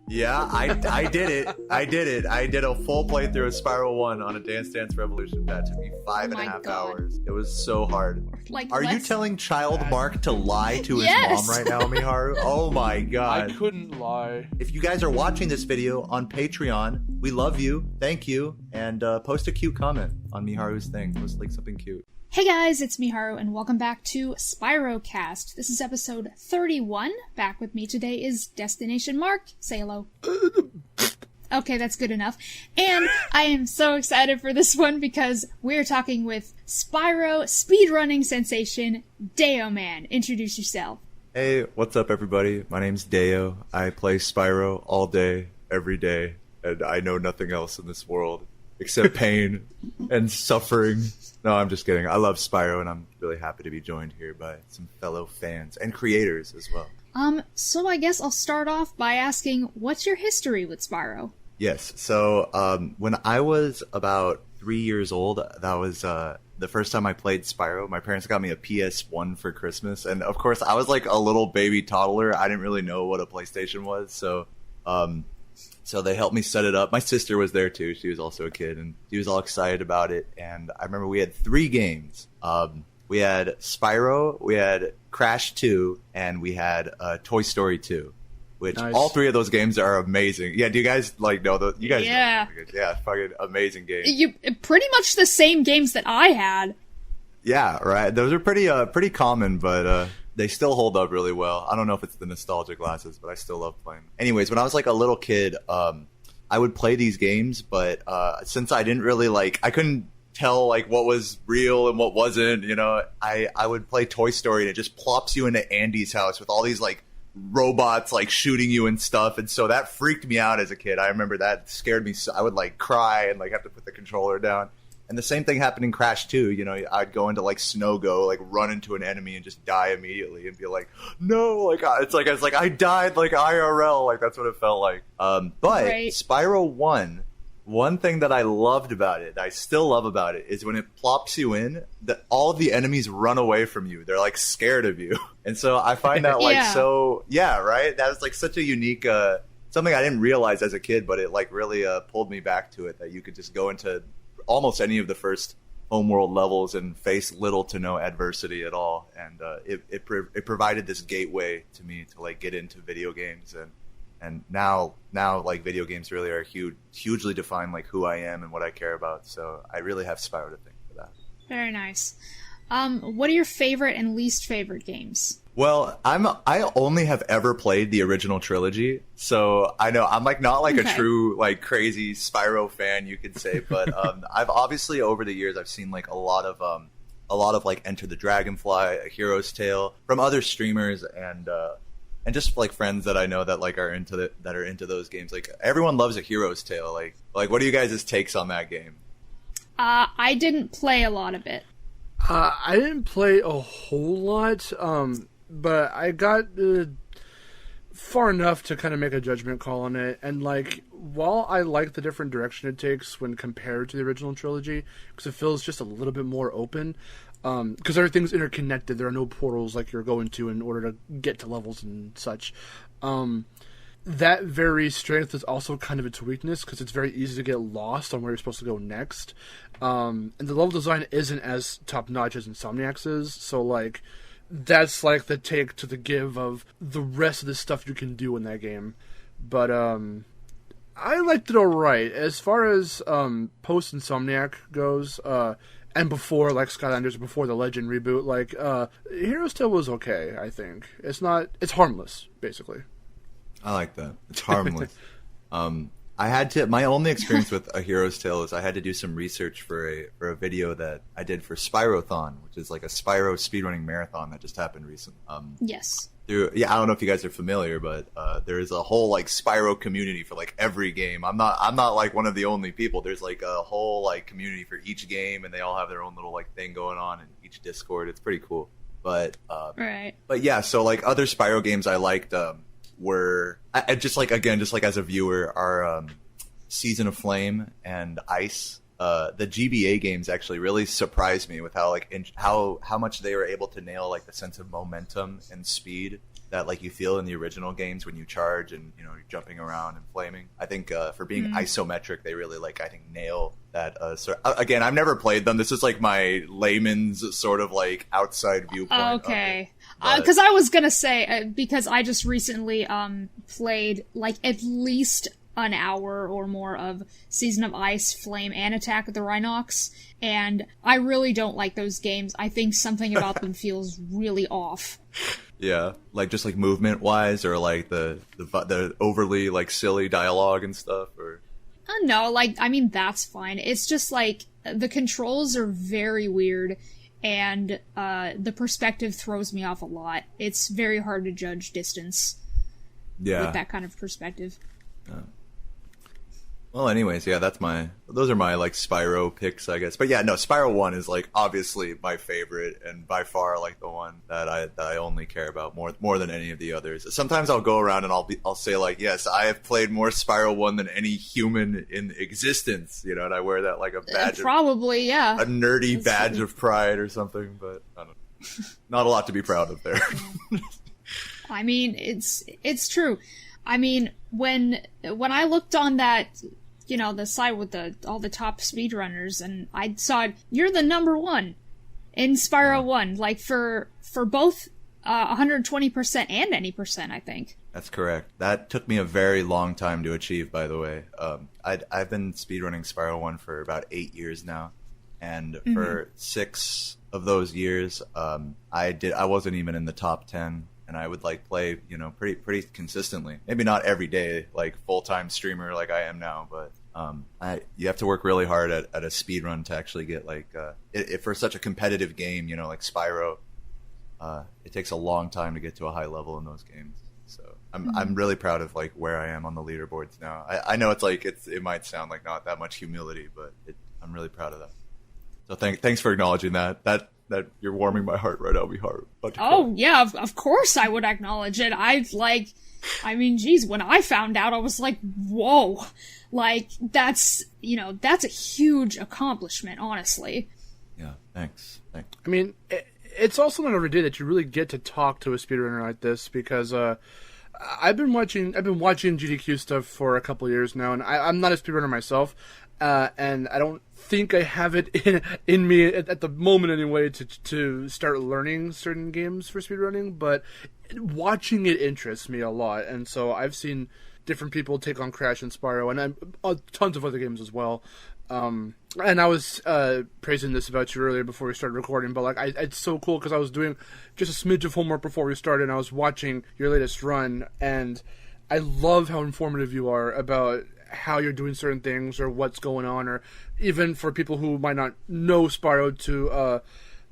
Yeah, I did it. I did it. I did a full playthrough of Spiral 1 on a Dance Dance Revolution. That took me five and a half hours. It was so hard. Are you telling child Mark to lie to his mom right now, Miharu? Oh my god. I couldn't lie. If you guys are watching this video on Patreon, we love you. Thank you. And post a cute comment on Miharu's thing. Post like something cute. Hey guys, it's Miharu, and welcome back to Spyrocast. This is episode 31. Back with me today is Destination Mark. Say hello. Okay, that's good enough. And I am so excited for this one because we're talking with Spyro speedrunning sensation, Deo Man. Introduce yourself. Hey, what's up everybody? My name's Deo. I play Spyro all day, every day, and I know nothing else in this world except pain and suffering. No, I'm just kidding. I love Spyro, and I'm really happy to be joined here by some fellow fans and creators as well. So I guess I'll start off by asking, what's your history with Spyro? Yes, so when I was about 3 years old, that was the first time I played Spyro. My parents got me a PS1 for Christmas, and of course I was like a little baby toddler. I didn't really know what a PlayStation was, so they helped me set it up. My sister was there too. She was also a kid, and she was all excited about it. And I remember we had 3 games. We had Spyro, we had Crash 2, and we had Toy Story 2, which all 3 of those games are amazing. Yeah, do you guys like know those? You guys know those? Yeah, fucking amazing games. Pretty much the same games that I had. Yeah, right. Those are pretty common, but they still hold up really well. I don't know if it's the nostalgia glasses, but I still love playing. Anyways, when I was like a little kid, I would play these games, but since I didn't really I couldn't tell like what was real and what wasn't, you know, I would play Toy Story and it just plops you into Andy's house with all these like robots like shooting you and stuff, and so that freaked me out as a kid. I remember that scared me. So I would like cry and like have to put the controller down. And the same thing happened in Crash 2. You know, I'd go into like Snow Go, like run into an enemy and just die immediately and be like, no, like it's like I died like IRL, like that's what it felt like. But Spyro 1, one thing that I loved about it, I still love about it, is when it plops you in, that all of the enemies run away from you. They're like scared of you, and so I find that like right. That was like such a unique something I didn't realize as a kid, but it like really pulled me back to it, that you could just go into almost any of the first homeworld levels and face little to no adversity at all, and it provided this gateway to me to like get into video games, and now like video games really are hugely define like who I am and what I care about. So I really have Spyro to thank for that. Very nice. What are your favorite and least favorite games? Well, I only have ever played the original trilogy, so I know I'm like not like a true like crazy Spyro fan, you could say, but I've obviously over the years I've seen like a lot of like Enter the Dragonfly, A Hero's Tale from other streamers, and just like friends that I know that like are into those games. Like everyone loves A Hero's Tale. Like what are you guys' takes on that game? I didn't play a lot of it. I didn't play a whole lot, but I got far enough to kind of make a judgment call on it. And like, while I like the different direction it takes when compared to the original trilogy, because it feels just a little bit more open, because everything's interconnected. There are no portals like you're going to in order to get to levels and such. That very strength is also kind of its weakness, because it's very easy to get lost on where you're supposed to go next. And the level design isn't as top-notch as Insomniac's is, so like that's like the take to the give of the rest of the stuff you can do in that game. But I liked it alright. As far as post-Insomniac goes, and before like Skylanders, before the Legend reboot, like Hero's Tale was okay, I think. It's harmless, basically. I like that. It's harmless. My only experience with A Hero's Tale is I had to do some research for a video that I did for Spyrothon, which is like a Spyro speedrunning marathon that just happened recently. Yes. I don't know if you guys are familiar, but there is a whole like Spyro community for like every game. I'm not like one of the only people. There's like a whole like community for each game, and they all have their own little like thing going on in each Discord. It's pretty cool. But yeah, so like other Spyro games I liked were just like as a viewer are Season of Flame and Ice. The GBA games actually really surprised me with how like how much they were able to nail like the sense of momentum and speed that like you feel in the original games when you charge and you're jumping around and flaming. I think for being isometric, they really I think nail that. Again, I've never played them. This is like my layman's sort of like outside viewpoint. Okay, because I was gonna say because I just recently played like at least an hour or more of Season of Ice, Flame, and Attack of the Rhinox, and I really don't like those games. I think something about them feels really off. Yeah, like just like movement wise, or like the overly like silly dialogue and stuff, or no, like I mean that's fine. It's just like the controls are very weird, and the perspective throws me off a lot. It's very hard to judge distance with that kind of perspective. Well, anyways, yeah, those are my like Spyro picks, I guess. But yeah, no, Spyro 1 is like obviously my favorite and by far like the one that I only care about more than any of the others. Sometimes I'll go around and I'll say like, yes, I have played more Spyro 1 than any human in existence, and I wear that like a badge probably, yeah. A nerdy That's badge funny. of pride or something, but I don't know. Not a lot to be proud of there. I mean, it's true. I mean, when I looked on that, the site with all the top speedrunners, and I saw you're the number one in Spyro 1, like for both 120% and any percent, I think. That's correct. That took me a very long time to achieve, by the way. I've been speedrunning Spyro 1 for about 8 years now, and for 6 of those years, I wasn't even in the top 10. And I would like play, pretty consistently. Maybe not every day, like full-time streamer like I am now, but you have to work really hard at a speed run to actually get like for such a competitive game, like Spyro. It takes a long time to get to a high level in those games. So I'm really proud of like where I am on the leaderboards now. I know it might sound like not that much humility, but I'm really proud of that. So thanks for acknowledging that. That you're warming my heart right now. Oh, yeah, of course I would acknowledge it. I mean, geez, when I found out, I was like, whoa. Like, that's a huge accomplishment, honestly. Yeah, thanks. I mean, it's also not every day that you really get to talk to a speedrunner like this, because I've been watching GDQ stuff for a couple of years now, and I'm not a speedrunner myself, and I don't think I have it in me at the moment anyway to start learning certain games for speedrunning, but watching it interests me a lot, and so I've seen different people take on Crash and Spyro, and tons of other games as well. And I was praising this about you earlier before we started recording, but like it's so cool because I was doing just a smidge of homework before we started, and I was watching your latest run, and I love how informative you are about how you're doing certain things or what's going on, or even for people who might not know Spyro to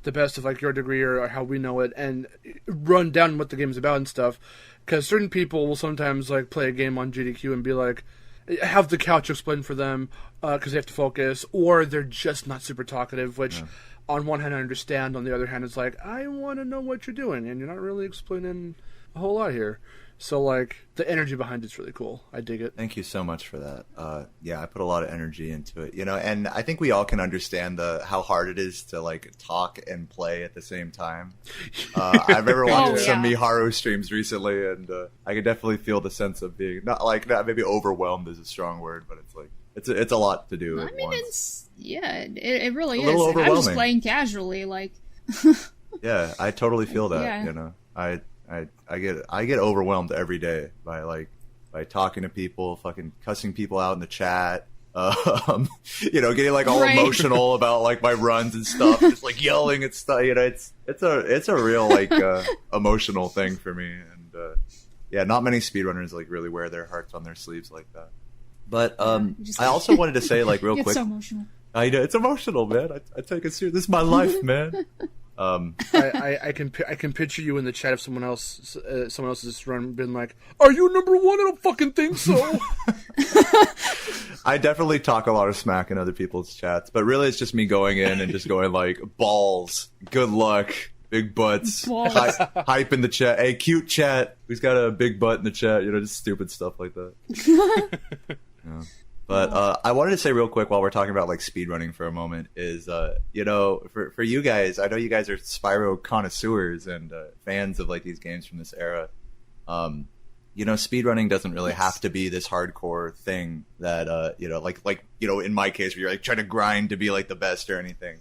the best of like your degree or how we know it, and run down what the game's about and stuff. Because certain people will sometimes like play a game on GDQ and be like, have the couch explained for them because they have to focus, or they're just not super talkative, which on one hand I understand, on the other hand it's like, I want to know what you're doing and you're not really explaining a whole lot here. So like the energy behind it's really cool. I dig it. Thank you so much for that. Yeah, I put a lot of energy into it, and I think we all can understand how hard it is to like talk and play at the same time. I've ever watched some Miharu streams recently, and I could definitely feel the sense of being not maybe overwhelmed is a strong word, but it's like it's a lot to do. I mean, it really is. A little overwhelming. I'm just playing casually, like. Yeah, I totally feel that. Yeah. I get overwhelmed every day by talking to people, fucking cussing people out in the chat, getting like all emotional about like my runs and stuff, just like yelling at stuff. It's a real like emotional thing for me, and yeah, not many speedrunners like really wear their hearts on their sleeves like that. But I also wanted to say like real quick. It's so emotional. I know it's emotional, man. I take it serious. This is my life, man. I can picture you in the chat of someone else's run been like, "Are you number one? I don't fucking think so." I definitely talk a lot of smack in other people's chats, but really it's just me going in and just going like, "Balls, good luck, big butts, hype in the chat. Hey, cute chat. Who's got a big butt in the chat? Just stupid stuff like that." Yeah. But I wanted to say real quick while we're talking about like speedrunning for a moment is, for you guys, I know you guys are Spyro connoisseurs and fans of like these games from this era. Speedrunning doesn't really have to be this hardcore thing that, in my case where you're like trying to grind to be like the best or anything.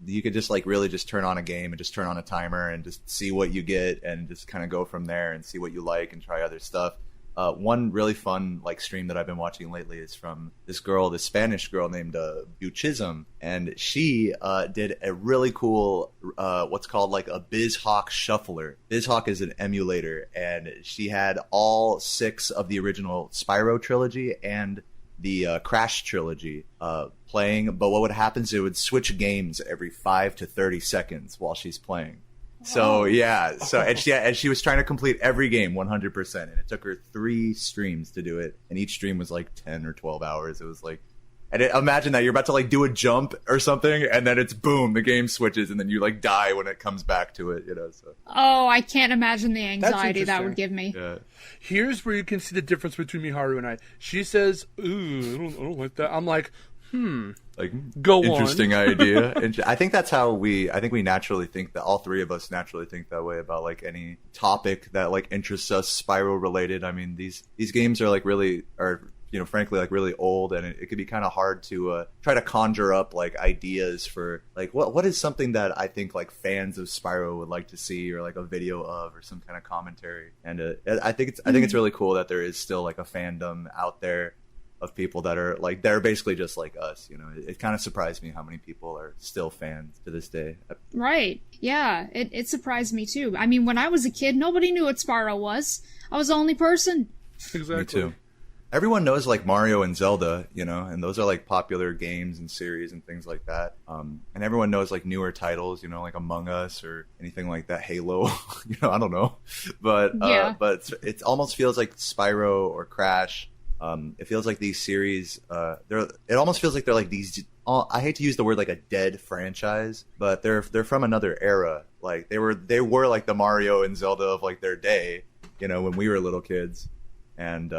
You could just like really just turn on a game and just turn on a timer and just see what you get and just kind of go from there and see what you like and try other stuff. One really fun like stream that I've been watching lately is from this Spanish girl named Buchism, and she did a really cool what's called like a BizHawk shuffler. BizHawk is an emulator, and she had all 6 of the original Spyro trilogy and the Crash trilogy playing. But what would happen is it would switch games every 5 to 30 seconds while she's playing. So yeah, and she was trying to complete every game 100%, and it took her 3 streams to do it, and each stream was like 10 or 12 hours. It was like, imagine that you're about to like do a jump or something, and then it's boom, the game switches, and then you like die when it comes back to it, So. Oh, I can't imagine the anxiety that would give me. Yeah. Here's where you can see the difference between Miharu and I. She says, "Ooh, I don't like that." I'm like, Like, go interesting on. idea. And I think that's how we naturally think that, all 3 of us naturally think that way about like any topic that like interests us Spyro related. I mean, these games are like really, frankly, like really old, and it could be kind of hard to try to conjure up like ideas for like what is something that I think like fans of Spyro would like to see, or like a video of, or some kind of commentary. And I think it's really cool that there is still like a fandom out there of people that are like, they're basically just like us. It kind of surprised me how many people are still fans to this day. Right. Yeah, it surprised me too. I mean, when I was a kid, nobody knew what Spyro was. I was the only person. Exactly. Me too. Everyone knows like Mario and Zelda, and those are like popular games and series and things like that. And everyone knows like newer titles, like Among Us or anything like that, Halo. I don't know, but it almost feels like Spyro or Crash. It feels like these series, it almost feels like they're like these, I hate to use the word like a dead franchise, but they're from another era. Like they were like the Mario and Zelda of like their day, when we were little kids. And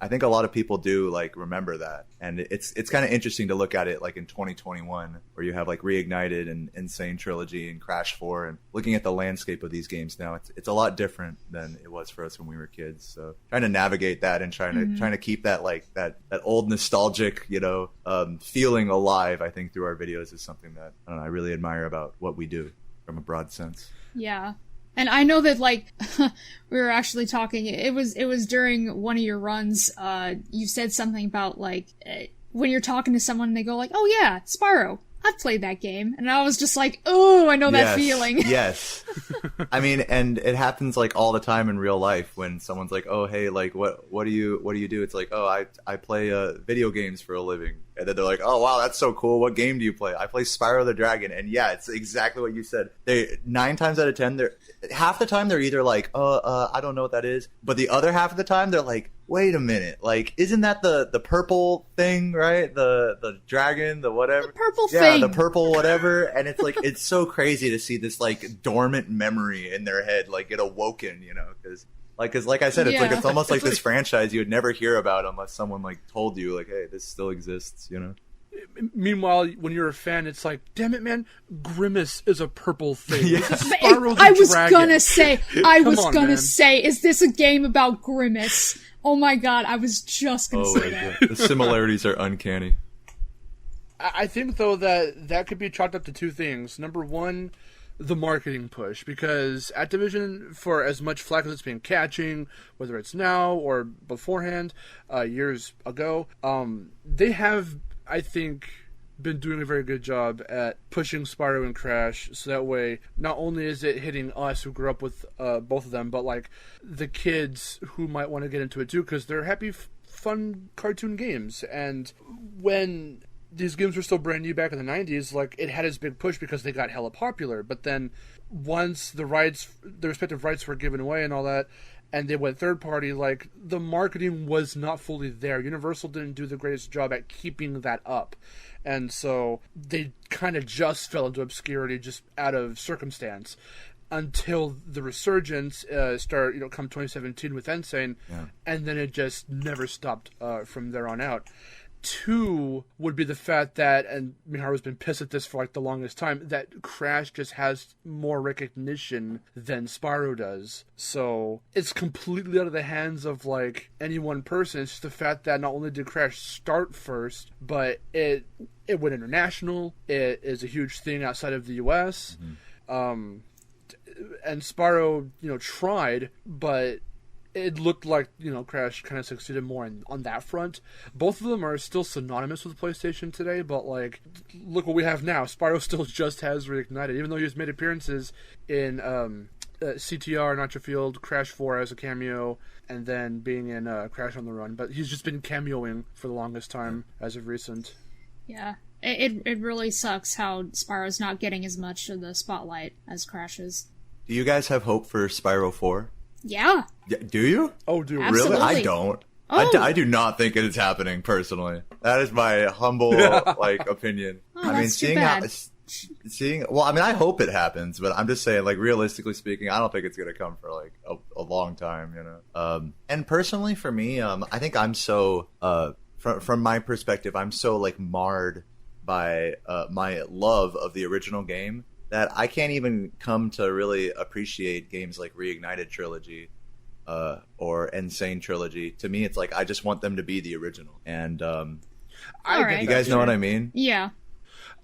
I think a lot of people do like remember that, and it's kind of interesting to look at it like in 2021, where you have like Reignited and Insane Trilogy and Crash 4, and looking at the landscape of these games now, it's a lot different than it was for us when we were kids. So trying to navigate that and trying to keep that like that old nostalgic feeling alive, I think through our videos is something that I really admire about what we do from a broad sense. Yeah. And I know that, like, we were actually talking, it was during one of your runs, you said something about, like, when you're talking to someone and they go like, "Oh yeah, Spyro, I've played that game." And I was just like, "Oh, I know that feeling." Yes. I mean, and it happens like all the time in real life when someone's like, "Oh, hey, like what do you do?" It's like, "Oh, I play video games for a living." And then they're like, "Oh, wow, that's so cool. What game do you play?" "I play Spyro the Dragon." And yeah, it's exactly what you said. 9 times out of 10, half the time they're either like, I don't know what that is. But the other half of the time, they're like, "Wait a minute. Like, isn't that the purple thing, right? The dragon, the whatever." The purple thing. Yeah, the purple whatever. And it's like, it's so crazy to see this like dormant memory in their head, like get awoken, because like I said, it's like, it's almost like this franchise you would never hear about unless someone like told you like, "Hey, this still exists," Meanwhile, when you're a fan, it's like, damn it, man, Grimace is a purple thing. Yeah. Spyro the I was Dragon. gonna man. say, is this a game about Grimace? Oh my god, I was just gonna say that. The similarities are uncanny. I think, though, that could be chalked up to 2 things. Number one, the marketing push, because Activision, for as much flack as it's been catching, whether it's now or beforehand, years ago, they have, I think, been doing a very good job at pushing Spyro and Crash, so that way not only is it hitting us who grew up with both of them, but like the kids who might want to get into it too, because they're happy, fun cartoon games. And when these games were still brand new back in the 90s, like, it had its big push because they got hella popular. But then once the respective rights were given away and all that, and they went third party, like, the marketing was not fully there. Universal didn't do the greatest job at keeping that up. And so they kind of just fell into obscurity just out of circumstance until the resurgence come 2017 with Insane, and then it just never stopped from there on out. 2 would be the fact that, and Miharu's been pissed at this for like the longest time, that Crash just has more recognition than Spyro does. So it's completely out of the hands of like any one person. It's just the fact that not only did Crash start first, but it went international. It is a huge thing outside of the US. And Spyro, tried, but it looked like, Crash kind of succeeded more on that front. Both of them are still synonymous with PlayStation today, but, like, look what we have now. Spyro still just has Reignited, even though he's made appearances in CTR, Nitro Field, Crash 4 as a cameo, and then being in Crash on the Run. But he's just been cameoing for the longest time as of recent. Yeah. It really sucks how Spyro's not getting as much of the spotlight as Crash is. Do you guys have hope for Spyro 4? Yeah. Do you? Oh, dude. Absolutely. Really? I don't. Oh. I do not think it is happening, personally. That is my humble, opinion. Oh, that's too bad. I hope it happens, but I'm just saying, like, realistically speaking, I don't think it's going to come for, like, a long time, And personally, for me, I think I'm so, from my perspective, I'm so, like, marred by my love of the original game that I can't even come to really appreciate games like Reignited Trilogy or Insane Trilogy. To me, it's like I just want them to be the original. And All right. you guys know what I mean? Yeah.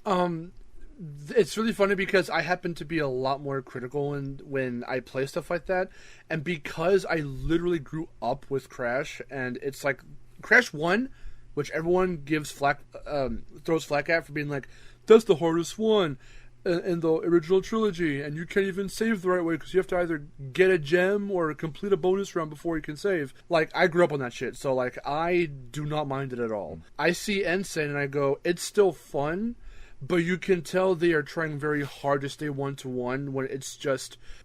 It's really funny because I happen to be a lot more critical when I play stuff like that, and because I literally grew up with Crash, and it's like Crash 1, which everyone gives throws flack at for being like, that's the hardest one in the original trilogy, and you can't even save the right way because you have to either get a gem or complete a bonus round before you can save. Like, I grew up on that shit, so, like, I do not mind it at all. I see Insane and I go, it's still fun, but you can tell they are trying very hard to stay one-to-one when it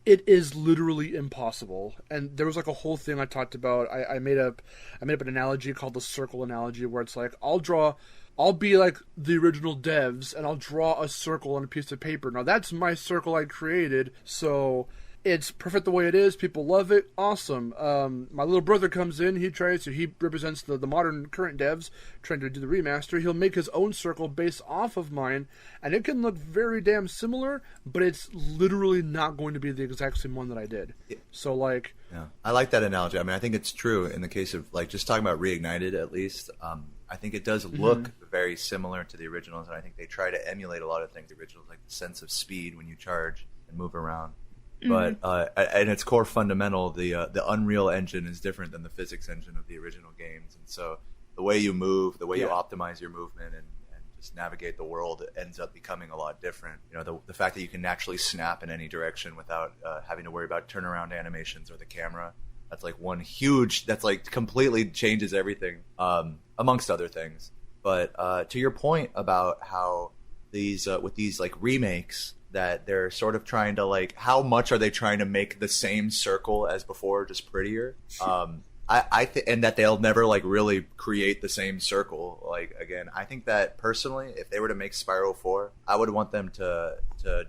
is literally impossible. And there was, like, a whole thing I talked about. I made up an analogy called the circle analogy, where it's like, I'll be like the original devs, and I'll draw a circle on a piece of paper. Now, that's my circle I created, so it's perfect the way it is. People love it. Awesome. My little brother comes in. He represents the modern current devs trying to do the remaster. He'll make his own circle based off of mine, and it can look very damn similar, but it's literally not going to be the exact same one that I did. Yeah. So, like... Yeah, I like that analogy. I mean, I think it's true in the case of, like, just talking about Reignited, at least. I think it does look very similar to the originals, and I think they try to emulate a lot of things. The originals, like the sense of speed when you charge and move around. But at its core fundamental, the Unreal Engine is different than the physics engine of the original games, and so the way you move, the way you optimize your movement, and just navigate the world, it ends up becoming a lot different. The fact that you can actually snap in any direction without having to worry about turnaround animations or the camera. That's like that's like completely changes everything, amongst other things. But to your point about how these, with these like remakes, that they're sort of trying to, like, how much are they trying to make the same circle as before, just prettier? And that they'll never, like, really create the same circle. Like, again, I think that personally, if they were to make Spyro 4, I would want them to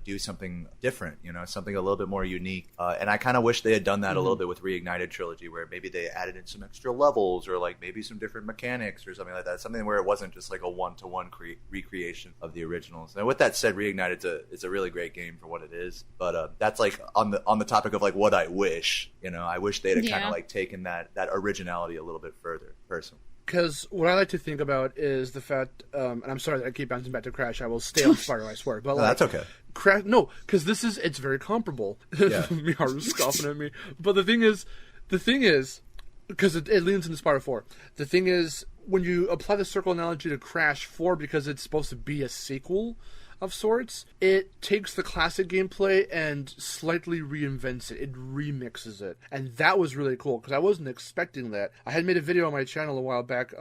do something different, something a little bit more unique. And I kind of wish they had done that a little bit with Reignited Trilogy, where maybe they added in some extra levels or, like, maybe some different mechanics or something like that. Something where it wasn't just like a one-to-one recreation of the originals. And with that said, Reignited is a really great game for what it is. But that's like on the topic of, like, what I wish. I wish they'd have kind of, like, taken that originality a little bit further, personally. Because what I like to think about is the fact, and I'm sorry that I keep bouncing back to Crash. I will stay on Spyro, I swear. But that's okay. Crash, no, because it's very comparable. Yeah. Miharu's scoffing at me. But the thing is, because it leans into Spyro 4. The thing is, when you apply the circle analogy to Crash 4, because it's supposed to be a sequel of sorts, it takes the classic gameplay and slightly reinvents it. It remixes it. And that was really cool, because I wasn't expecting that. I had made a video on my channel a while back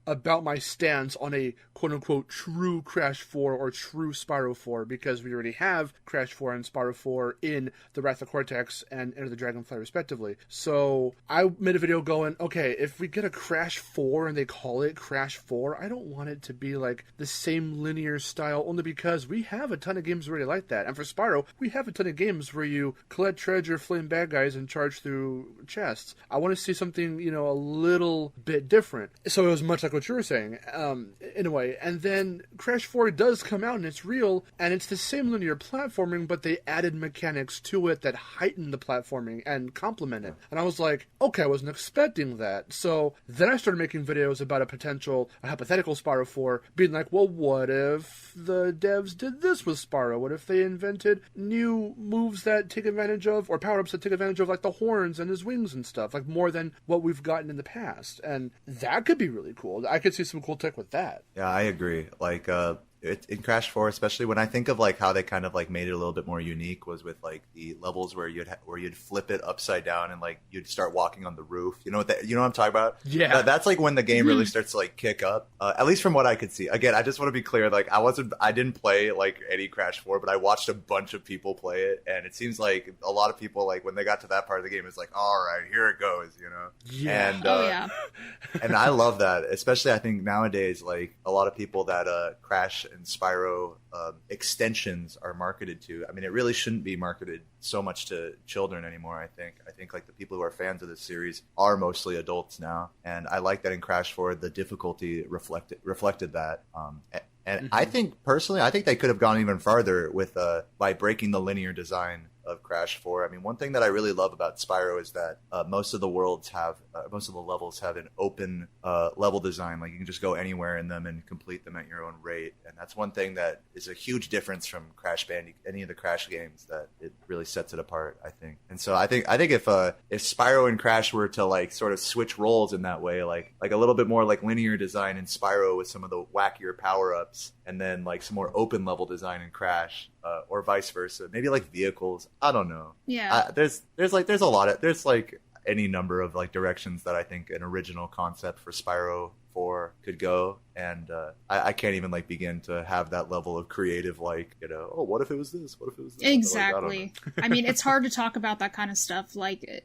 about my stance on a quote-unquote true Crash 4 or true Spyro 4, because we already have Crash 4 and Spyro 4 in the Wrath of Cortex and Enter the Dragonfly, respectively. So I made a video going, okay, if we get a Crash 4 and they call it Crash 4, I don't want it to be like the same linear style, only because because we have a ton of games already like that. And for Spyro, we have a ton of games where you collect treasure, flame bad guys, and charge through chests. I want to see something, a little bit different. So it was much like what you were saying, in a way. And then Crash 4 does come out, and it's real, and it's the same linear platforming, but they added mechanics to it that heighten the platforming and complement it. And I was like, okay, I wasn't expecting that. So then I started making videos about a hypothetical Spyro 4, being like, well, what if the devs did this with Spyro? What if they invented new moves that take advantage of, or power-ups that take advantage of, like the horns and his wings and stuff, like more than what we've gotten in the past? And that could be really cool. I could see some cool tech with that. Yeah, I agree. Like, in Crash 4, especially when I think of like how they kind of like made it a little bit more unique, was with like the levels where you'd flip it upside down and like you'd start walking on the roof. You know what I'm talking about? Yeah, that's like when the game really starts to like kick up. At least from what I could see. Again, I just want to be clear. Like I didn't play like any Crash 4, but I watched a bunch of people play it, and it seems like a lot of people, like when they got to that part of the game, it's like, all right, here it goes. Yeah. And, yeah. and I love that, especially I think nowadays, like a lot of people that Crash and Spyro extensions are marketed to. I mean, it really shouldn't be marketed so much to children anymore. I think like the people who are fans of this series are mostly adults now, and I like that in Crash 4 the difficulty reflected that. And I think personally, they could have gone even farther with by breaking the linear design of Crash 4. I mean, one thing that I really love about Spyro is that most of the levels have an open level design. Like you can just go anywhere in them and complete them at your own rate. And that's one thing that is a huge difference from Crash Bandicoot, any of the Crash games, that it really sets it apart, I think. And so I think if Spyro and Crash were to like sort of switch roles in that way, like a little bit more like linear design in Spyro with some of the wackier power-ups, and then like some more open level design in Crash, or vice versa. Maybe like vehicles. I don't know. Yeah. There's a lot of, there's like any number of like directions that I think an original concept for Spyro 4 could go, and I can't even like begin to have that level of creative, like, oh, what if it was this? What if it was that? Exactly. Like, I mean, it's hard to talk about that kind of stuff. Like,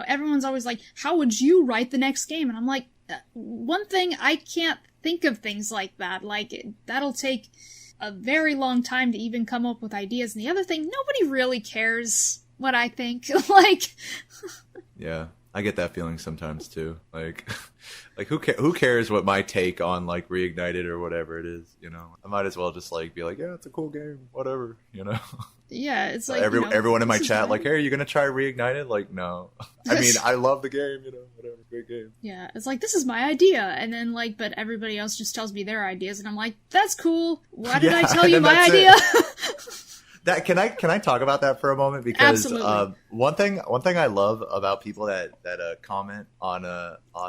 everyone's always like, how would you write the next game? And I'm like, one thing, I can't think of things like that. Like, that'll take a very long time to even come up with ideas. And the other thing, nobody really cares what I think. Like, yeah, I get that feeling sometimes too. Like who cares what my take on like Reignited or whatever it is? I might as well just like be like, yeah, it's a cool game, whatever. Yeah, it's like everyone in my chat like, hey, are you gonna try Reignited? Like, no. I mean, I love the game, whatever, great game. Yeah, it's like, this is my idea, and then like, but everybody else just tells me their ideas, and I'm like, that's cool. Why did I tell you my idea? That can I talk about that for a moment? Because one thing I love about people that comment on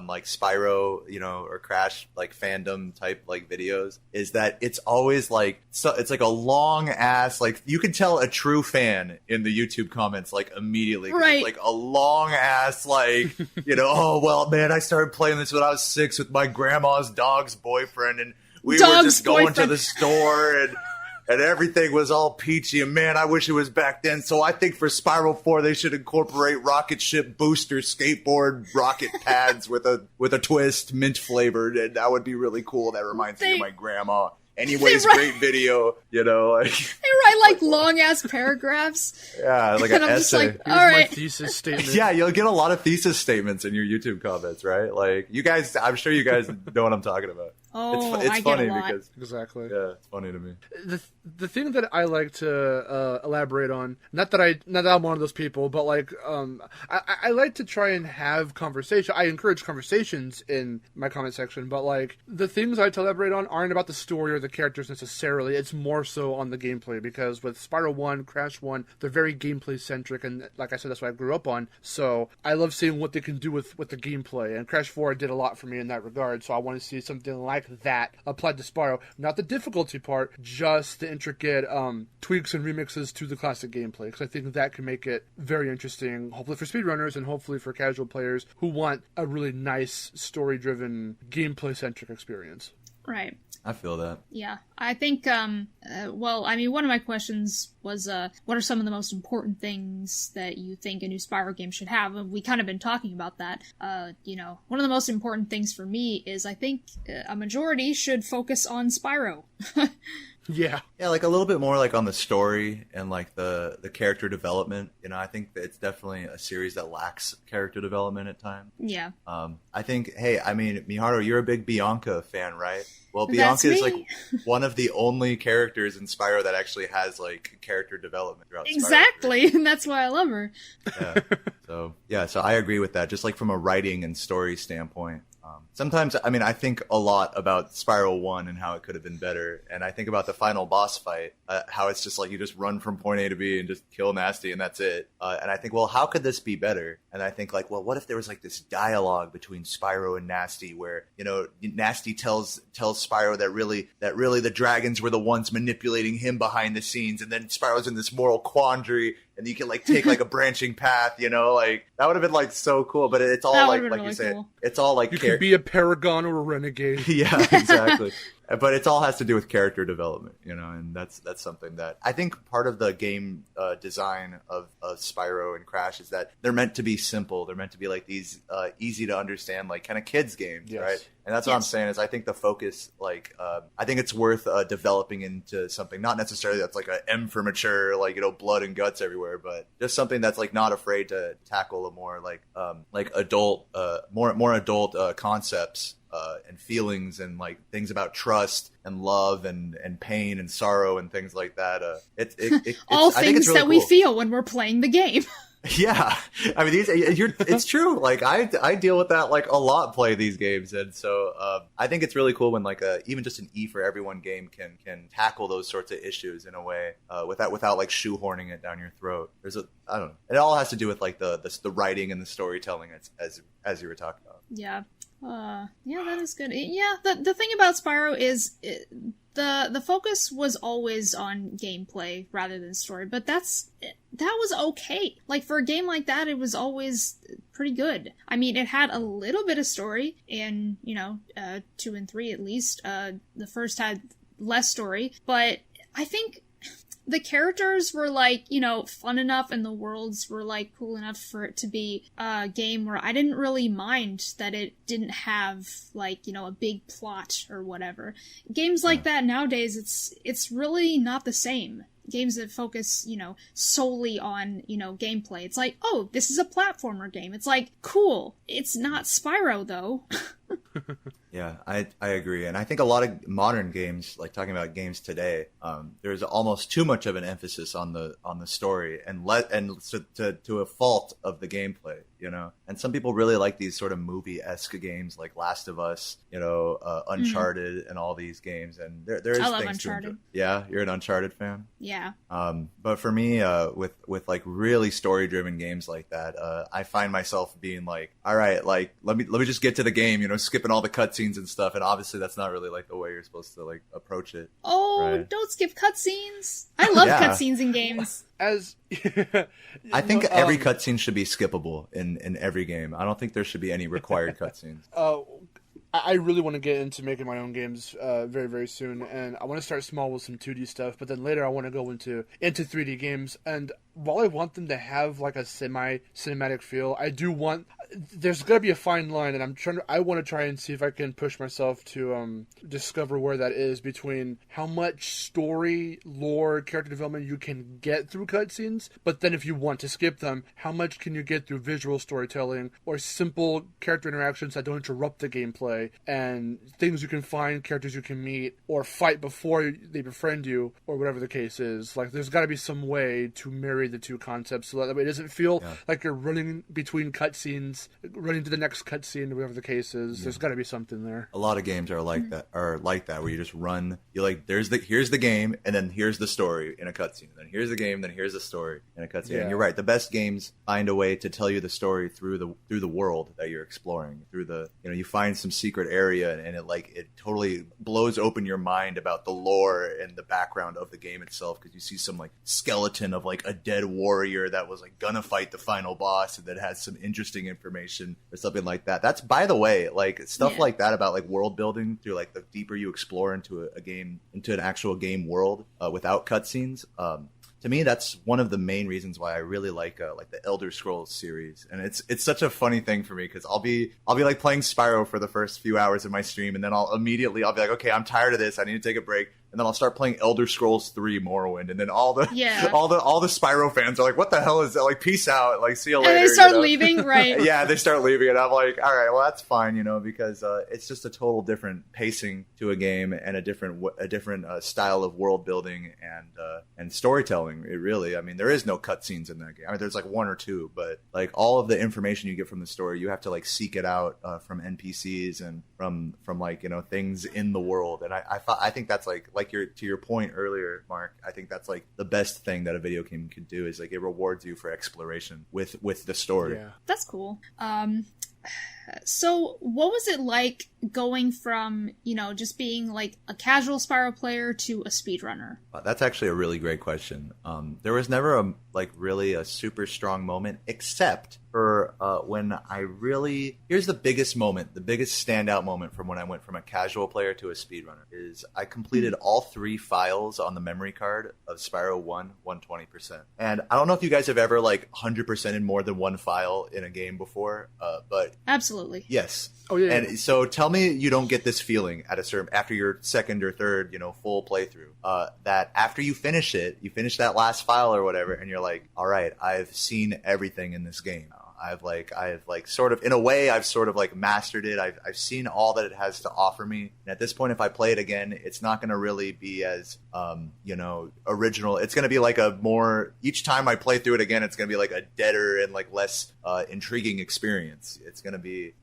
like Spyro, or Crash like fandom type like videos, is that it's always like, so it's like a long ass, like you can tell a true fan in the YouTube comments like immediately, right? It's like a long ass like oh well, man, I started playing this when I was 6 with my grandma's dog's boyfriend, and we were just going to the store and everything was all peachy, and man, I wish it was back then. So I think for Spyro 4, they should incorporate rocket ship booster skateboard rocket pads with a twist, mint flavored, and that would be really cool. That reminds me of my grandma. Anyways, great video, like they write like long ass paragraphs. Yeah, like an essay. Just like, here's all right. my thesis statement. Yeah, you'll get a lot of thesis statements in your YouTube comments, right? Like you guys, I'm sure you guys know what I'm talking about. Oh, it's I funny get a lot. because Exactly. Yeah, it's funny to me. The thing that I like to elaborate on, not that I'm one of those people, but like I like to try and have conversation. I encourage conversations in my comment section, but like the things I like to elaborate on aren't about the story or the characters necessarily. It's more so on the gameplay, because with Spyro 1, Crash 1, they're very gameplay centric, and like I said, that's what I grew up on. So I love seeing what they can do with the gameplay, and Crash 4 did a lot for me in that regard. So I want to see something like that applied to Spyro. Not the difficulty part, just the intricate tweaks and remixes to the classic gameplay, because I think that can make it very interesting, hopefully for speedrunners and hopefully for casual players who want a really nice story-driven, gameplay-centric experience. Right. I feel that. Yeah. I think, well, I mean, one of my questions was, what are some of the most important things that you think a new Spyro game should have? And we kind of been talking about that. One of the most important things for me is I think a majority should focus on Spyro. Yeah. Yeah, like a little bit more like on the story and like the character development. You know, I think that it's definitely a series that lacks character development at times. Yeah. I think, hey, I mean, Miharu, you're a big Bianca fan, right? Well, That's Bianca is me. like one of the only characters in Spyro that actually has like character development throughout Spyro. Exactly, and that's why I love her. So I agree with that. Just like from a writing and story standpoint. Sometimes, I mean, I think a lot about Spyro 1 and how it could have been better. And I think about the final boss fight, how it's just like you just run from point A to B and just kill Nasty and that's it. And I think, well, how could this be better? And I think like, well, what if there was like this dialogue between Spyro and Nasty where, you know, Nasty tells Spyro that really the dragons were the ones manipulating him behind the scenes. And then Spyro's in this moral quandary and you can like take like a branching path, you know, like that would have been like so cool. But it's all That like would've been you really say, cool. it's all like You could be a paragon or a renegade. yeah, exactly. But it all has to do with character development, you know, and that's something that I think part of the game design of Spyro and Crash is that they're meant to be simple. They're meant to be like these easy to understand, like kind of kids games, Yes. right? And that's what I'm saying is I think the focus, like, I think it's worth developing into something, not necessarily that's like a M for mature, like, you know, blood and guts everywhere, but just something that's like not afraid to tackle a more like adult, more adult concepts. And feelings and like things about trust and love and pain and sorrow and things like that. All I think things it's really that we cool. feel when we're playing the game. Yeah, I mean, it's true. Like I deal with that like a lot. Play these games, and so I think it's really cool when like even just an E for Everyone game can tackle those sorts of issues in a way without like shoehorning it down your throat. I don't know. It all has to do with like the writing and the storytelling as you were talking about. Yeah. Yeah, that is good. Yeah, the thing about Spyro is the focus was always on gameplay rather than story, but that was okay. Like for a game like that, it was always pretty good. I mean, it had a little bit of story in, 2 and 3 at least. The first had less story, but I think the characters were like, fun enough and the worlds were like cool enough for it to be a game where I didn't really mind that it didn't have like, a big plot or whatever. Games like that nowadays, it's really not the same. Games that focus, solely on, gameplay. It's like, oh, this is a platformer game. It's like, cool. It's not Spyro though. Yeah, I agree, and I think a lot of modern games, like talking about games today, there's almost too much of an emphasis on the story and to a fault of the gameplay, And some people really like these sort of movie-esque games like Last of Us, Uncharted, and all these games, and there's I love things Uncharted. to enjoy. Yeah, you're an Uncharted fan. Yeah. But for me, with like really story-driven games like that, I find myself being like, all right, like let me just get to the game, skipping all the cutscenes and stuff, and obviously that's not really like the way you're supposed to like approach it. Oh, Right. Don't skip cutscenes. I love Yeah. cutscenes in games. As I think every cutscene should be skippable in every game. I don't think there should be any required cutscenes. I really want to get into making my own games very, very soon, and I want to start small with some 2D stuff, but then later I want to go into 3D games, and while I want them to have like a semi-cinematic feel, I do want... There's got to be a fine line, and I want to try and see if I can push myself to discover where that is between how much story, lore, character development you can get through cutscenes, but then if you want to skip them, how much can you get through visual storytelling or simple character interactions that don't interrupt the gameplay, and things you can find, characters you can meet, or fight before they befriend you, or whatever the case is. Like, there's got to be some way to marry the two concepts so that way it doesn't feel like you're running between cutscenes, running to the next cutscene, whatever the case is. There's got to be something there. A lot of games are like that, where you just run. You like, here's the game, and then here's the story in a cutscene. Then here's the game, then here's the story in a cutscene. Yeah. And you're right. The best games find a way to tell you the story through the world that you're exploring. Through the you find some secret area, and it totally blows open your mind about the lore and the background of the game itself, because you see some like skeleton of like a dead warrior that was like gonna fight the final boss, and that has some interesting information or something like that. That's, by the way, like stuff like that about like world building through like the deeper you explore into a game, into an actual game world without cutscenes. To me, that's one of the main reasons why I really like the Elder Scrolls series, and it's such a funny thing for me because I'll be like playing Spyro for the first few hours of my stream, and then I'll be like, okay, I'm tired of this, I need to take a break, and and then I'll start playing Elder Scrolls 3 Morrowind, and then all the Yeah. all the Spyro fans are like, "What the hell is that? Like, peace out, like, see you later." And they start you know? leaving, right? Yeah, they start leaving, and I'm like, all right, well, that's fine, you know, because it's just a total different pacing to a game and a different style of world building and storytelling. It really, I mean, there is no cutscenes in that game. I mean, there's like one or two, but like all of the information you get from the story, you have to like seek it out from NPCs and from like, you know, things in the world. And I think that's like to your point earlier, Mark. I think that's like the best thing that a video game can do is like it rewards you for exploration with the story. Yeah. That's cool. So what was it like going from, you know, just being like a casual Spyro player to a speedrunner? That's actually a really great question. There was never really a super strong moment, except for when I really... Here's the biggest moment, the biggest standout moment from when I went from a casual player to a speedrunner, is I completed all 3 files on the memory card of Spyro 1, 120%. And I don't know if you guys have ever like 100% in more than one file in a game before, but... Absolutely. Yes. Oh, yeah. And so tell me you don't get this feeling at a certain after your second or third, you know, full playthrough. That after you finish it, you finish that last file or whatever, and you're like, all right, I've seen everything in this game. I've sort of, in a way, I've sort of like mastered it. I've seen all that it has to offer me. And at this point, if I play it again, it's not going to really be as, you know, original. It's going to be like a more, each time I play through it again, it's going to be like a deader and like less intriguing experience. It's going to be,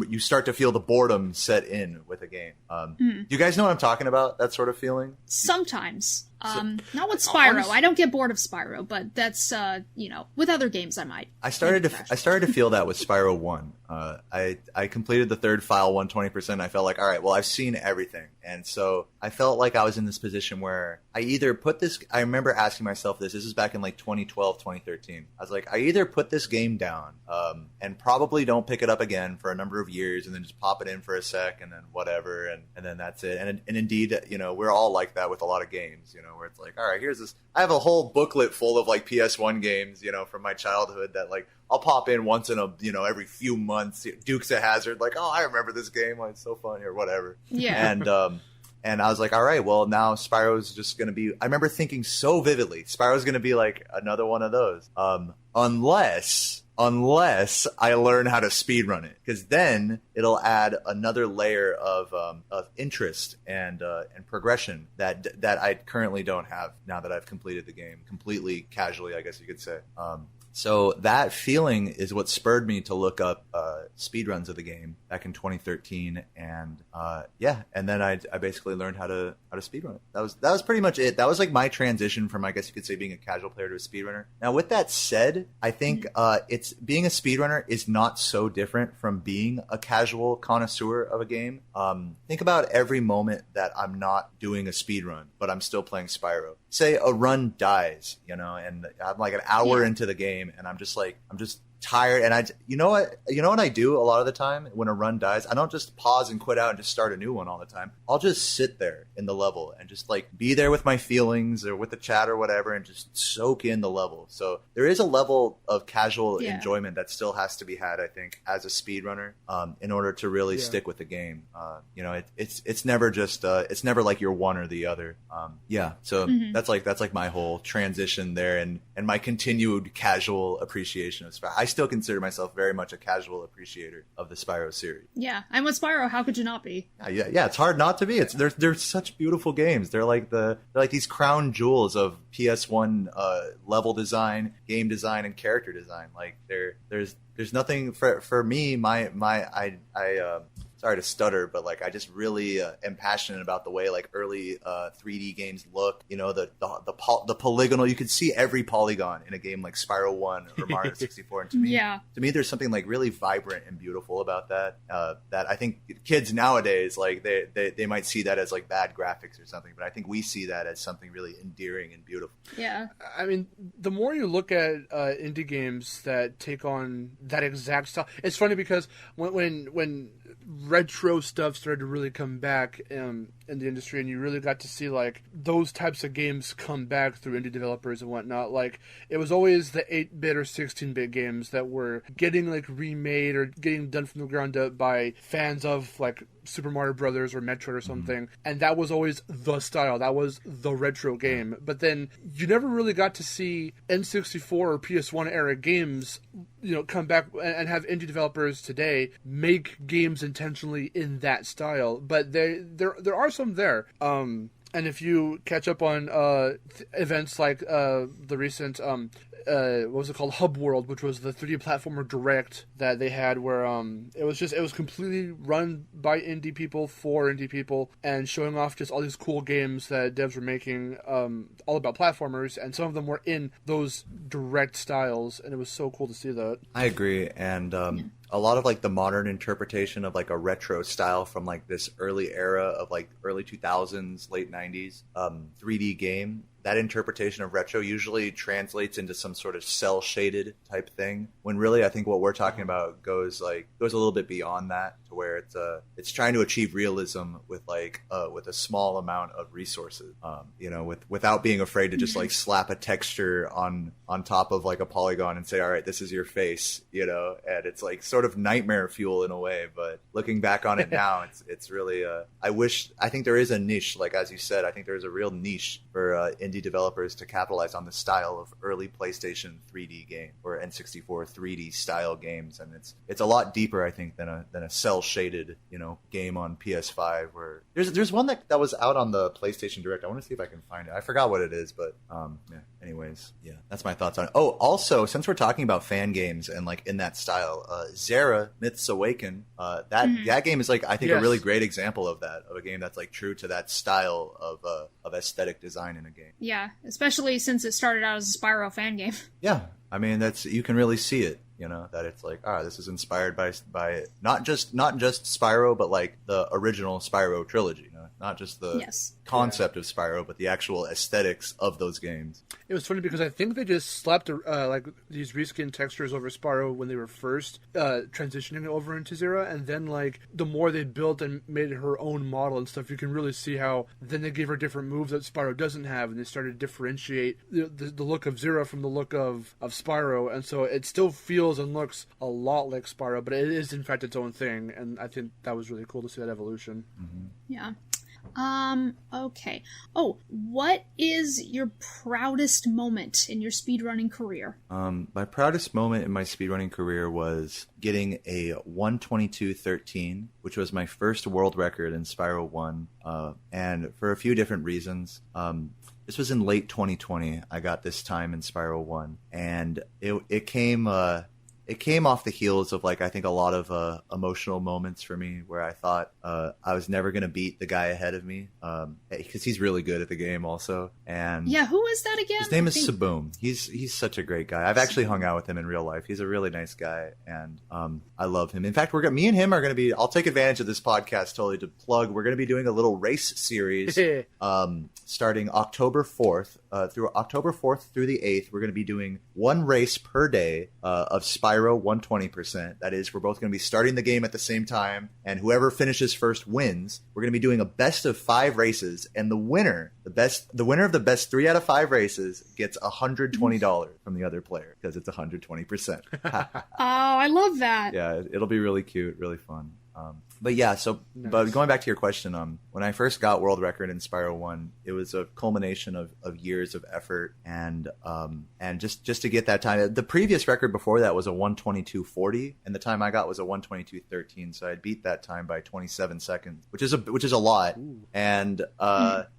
you start to feel the boredom set in with a game. Do you guys know what I'm talking about? That sort of feeling? Sometimes. Not with Spyro. I don't get bored of Spyro, but that's, you know, with other games I might. I started to feel that with Spyro 1. I completed the third file 120%. I felt like, all right, well, I've seen everything. And so I felt like I was in this position where I either put this, I remember asking myself this is back in like 2012, 2013. I was like, I either put this game down and probably don't pick it up again for a number of years and then just pop it in for a sec and then whatever. And then that's it. And indeed, you know, we're all like that with a lot of games, you know, where it's like, all right, here's this. I have a whole booklet full of like PS1 games, you know, from my childhood that like I'll pop in once in every few months. Dukes of Hazzard, like, oh, I remember this game. Like, it's so funny or whatever. Yeah. And I was like, all right, well, now Spyro's just going to be... I remember thinking so vividly, Spyro's going to be like another one of those. Unless I learn how to speedrun it. Because then it'll add another layer of interest and progression that I currently don't have now that I've completed the game. Completely casually, I guess you could say. So that feeling is what spurred me to look up speedruns of the game back in 2013, and and then I basically learned how to speedrun it. That was pretty much it. That was like my transition from, I guess you could say, being a casual player to a speedrunner. Now, with that said, I think it's being a speedrunner is not so different from being a casual connoisseur of a game. Think about every moment that I'm not doing a speedrun, but I'm still playing Spyro. Say a run dies, you know, and I'm like an hour into the game, and I'm just tired, and you know what I do a lot of the time when a run dies? I don't just pause and quit out and just start a new one all the time. I'll just sit there in the level and just like be there with my feelings or with the chat or whatever and just soak in the level. So there is a level of casual enjoyment that still has to be had, I think, as a speedrunner, in order to really stick with the game. You know, it's never just it's never like you're one or the other. So that's like my whole transition there and my continued casual appreciation of Spyro. I still consider myself very much a casual appreciator of the Spyro series. Yeah, and with Spyro, how could you not be? Yeah, it's hard not to be. They're such beautiful games. They're like these crown jewels of PS1 level design, game design, and character design. Like there's nothing for me. Sorry to stutter, but like I just really am passionate about the way like early 3D games look. You know, the polygonal. You could see every polygon in a game like Spyro 1 or Mario 64. And to me, there's something like really vibrant and beautiful about that. That I think kids nowadays like they might see that as like bad graphics or something, but I think we see that as something really endearing and beautiful. Yeah. I mean, the more you look at indie games that take on that exact style, it's funny because when retro stuff started to really come back in the industry, and you really got to see like those types of games come back through indie developers and whatnot. Like it was always the 8-bit or 16-bit games that were getting like remade or getting done from the ground up by fans of like Super Mario Brothers or Metroid or something, and that was always the style. That was the retro game. But then you never really got to see N64 or PS1 era games, come back and have indie developers today make games intentionally in that style. But there are some there. And if you catch up on events like the recent, what was it called, Hub World, which was the 3D platformer direct that they had, where it was completely run by indie people for indie people, and showing off just all these cool games that devs were making, all about platformers, and some of them were in those direct styles, and it was so cool to see that. I agree, and a lot of like the modern interpretation of like a retro style from like this early era of like early 2000s, late 90s 3D game. That interpretation of retro usually translates into some sort of cell shaded type thing, when really I think what we're talking about goes a little bit beyond that, to where it's trying to achieve realism with a small amount of resources, without being afraid to just like slap a texture on top of like a polygon and say, all right, this is your face, and it's like sort of nightmare fuel in a way. But looking back on it now, it's really I think there is a niche, like as you said, I think there's a real niche for indie developers to capitalize on the style of early PlayStation 3D game or N64 3D style games, and it's a lot deeper, I think, than a cell shaded game on PS5. Where there's one that was out on the PlayStation Direct. I want to see if I can find it. I forgot what it is, but anyways, that's my thoughts on it. Oh, also, since we're talking about fan games and like in that style, Zera Myths Awaken, that game is like, I think, a really great example of that, of a game that's like true to that style of aesthetic design in a game. Yeah, especially since it started out as a Spyro fan game. Yeah, I mean, you can really see it, that it's like, this is inspired by not just Spyro, but like the original Spyro trilogy, not just the concept of Spyro, but the actual aesthetics of those games. It was funny because I think they just slapped like these reskin textures over Spyro when they were first transitioning over into Zera, and then like the more they built and made her own model and stuff, you can really see how then they gave her different moves that Spyro doesn't have, and they started to differentiate the look of Zera from the look of Spyro, and so it still feels and looks a lot like Spyro, but it is in fact its own thing, and I think that was really cool to see that evolution. Mm-hmm. Yeah. Okay. Oh, what is your proudest moment in your speedrunning career? My proudest moment in my speedrunning career was getting a 1:22:13, which was my first world record in Spyro 1, and for a few different reasons. This was in late 2020. I got this time in Spyro 1, and it came off the heels of, like, I think a lot of emotional moments for me where I thought I was never going to beat the guy ahead of me, because he's really good at the game also. And yeah, who is that again? His name is Saboom. He's such a great guy. I've actually hung out with him in real life. He's a really nice guy, and I love him. In fact, me and him are going to be, I'll take advantage of this podcast totally to plug, we're going to be doing a little race series starting October 4th. Through October 4th through the 8th, we're going to be doing one race per day of Spyro 120%. That is, we're both going to be starting the game at the same time, and whoever finishes first wins. We're going to be doing a best of 5 races, and the winner of the best 3 out of 5 races gets $120 from the other player, because it's 120%. Oh, I love that. Yeah, it'll be really cute, really fun. But yeah, Nice. But going back to your question, when I first got world record in Spyro 1, it was a culmination of years of effort and just to get that time. The previous record before that was a 1:22:40, and the time I got was a 1:22:13. So I beat that time by 27 seconds, which is a lot. Ooh. And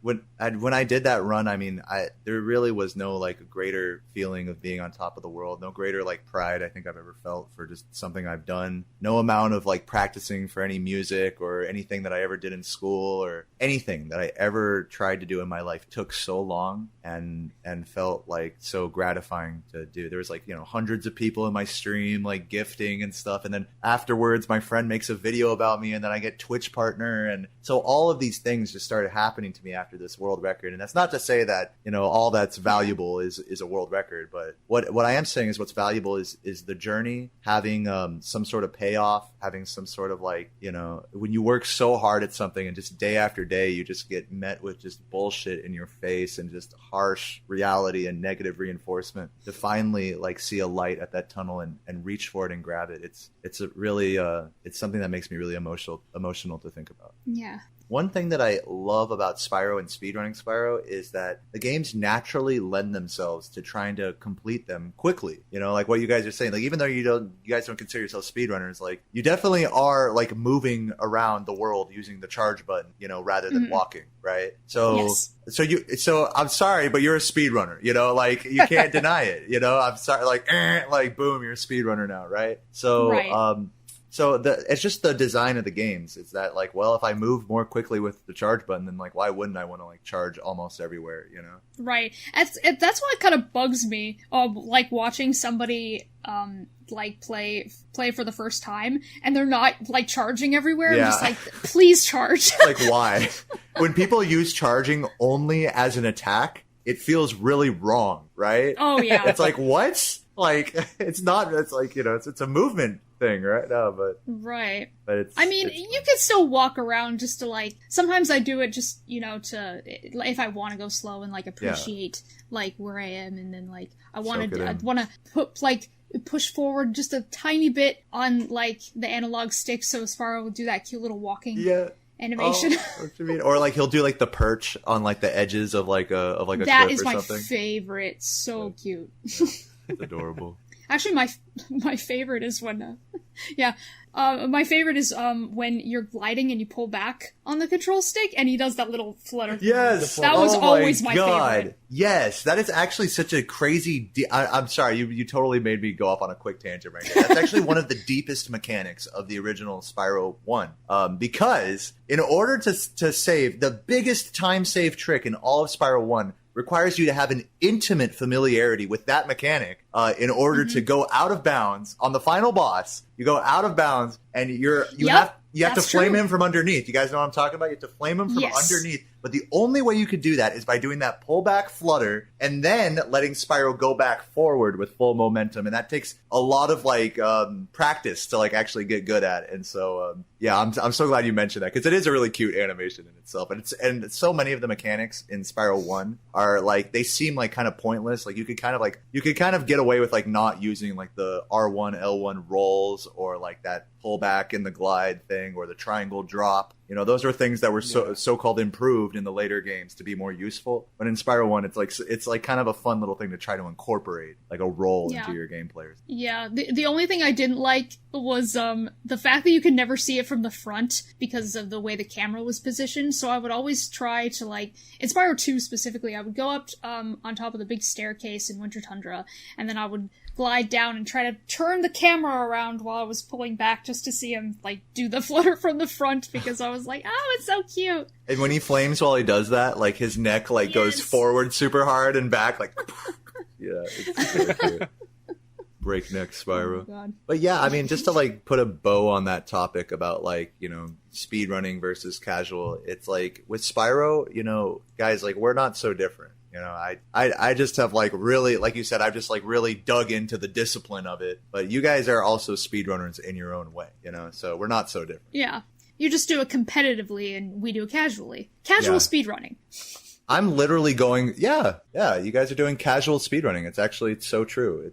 when I did that run, I mean, there really was no like greater feeling of being on top of the world, no greater like pride I think I've ever felt for just something I've done. No amount of like practicing for any music or anything that I ever did in school or anything that I ever tried to do in my life took so long and felt like so gratifying to do. There was like, hundreds of people in my stream like gifting and stuff, and then afterwards my friend makes a video about me, and then I get Twitch partner, and so all of these things just started happening to me after this world record. And that's not to say that all that's valuable is a world record, but what I am saying is what's valuable is the journey, having some sort of payoff, having some sort of like when you work so hard at something and just day after day, you just get met with just bullshit in your face and just harsh reality and negative reinforcement, to finally like see a light at that tunnel and reach for it and grab it. It's a really, it's something that makes me really emotional to think about. Yeah. One thing that I love about Spyro and speedrunning Spyro is that the games naturally lend themselves to trying to complete them quickly. Like what you guys are saying, like even though you guys don't consider yourselves speedrunners, like you definitely are like moving around the world using the charge button, rather than walking, right? So Yes. So I'm sorry, but you're a speedrunner, like you can't deny it, I'm sorry, like boom, you're a speedrunner now, right? So Right. So it's just the design of the games. It's that like, well, if I move more quickly with the charge button, then like, why wouldn't I want to like charge almost everywhere? Right. That's why it kind of bugs me, like watching somebody like play for the first time and they're not like charging everywhere. I'm Yeah. just like, please charge. Like why? When people use charging only as an attack, it feels really wrong, right? Oh yeah. It's like, what? Like it's not. It's like it's a movement thing, right? No, Right. but it's. I mean, it's, you can still walk around just to like. Sometimes I do it just to if I want to go slow and like appreciate like where I am, and then like I Soak it in. want to put like push forward just a tiny bit on like the analog stick, so Spyro will do that cute little walking yeah. animation. Oh, what you mean? Or like he'll do like the perch on like the edges of like a That cliff is or my something. favorite. So cute. It's adorable. Actually, my favorite is when, my favorite is when you're gliding and you pull back on the control stick and he does that little flutter. Yes, That was oh always my my God. favorite. Yes, that is actually such a crazy. I'm sorry, you totally made me go off on a quick tangent right now. That's actually one of the deepest mechanics of the original Spyro 1. Because in order to save, the biggest time save trick in all of Spyro 1 requires you to have an intimate familiarity with that mechanic in order to go out of bounds on the final boss. You go out of bounds and you have to that's flame true. him from underneath. You guys know what I'm talking about? You have to flame him from Yes. underneath. But the only way you could do that is by doing that pullback flutter and then letting Spyro go back forward with full momentum. And that takes a lot of like practice to like actually get good at. And so I'm so glad you mentioned that, because it is a really cute animation in itself. And so many of the mechanics in Spyro 1 are like, they seem like kind of pointless. Like you could kind of get away with like not using like the R1 L1 rolls or like that pullback in the glide thing or the triangle drop. Those are things that were so-called improved in the later games to be more useful. But in Spyro 1, it's like kind of a fun little thing to try to incorporate like a roll into your gameplay. Yeah, the only thing I didn't like was the fact that you could never see it from the front because of the way the camera was positioned. So I would always try to like, in Spyro 2 specifically, I would go up on top of the big staircase in Winter Tundra, and then I would glide down and try to turn the camera around while I was pulling back just to see him like do the flutter from the front, because I was like, oh, it's so cute. And when he flames while he does that, like his neck like goes Yes. forward super hard and back like yeah, it's very cute. Breakneck Spyro. Oh God. But yeah, I mean, just to like put a bow on that topic about like, speed running versus casual, it's like with Spyro, guys, like we're not so different. I just have like really, like you said, I've just like really dug into the discipline of it. But you guys are also speedrunners in your own way, so we're not so different. Yeah. You just do it competitively and we do it casually. Casual Yeah. speedrunning. I'm literally going, yeah, you guys are doing casual speedrunning. It's so true.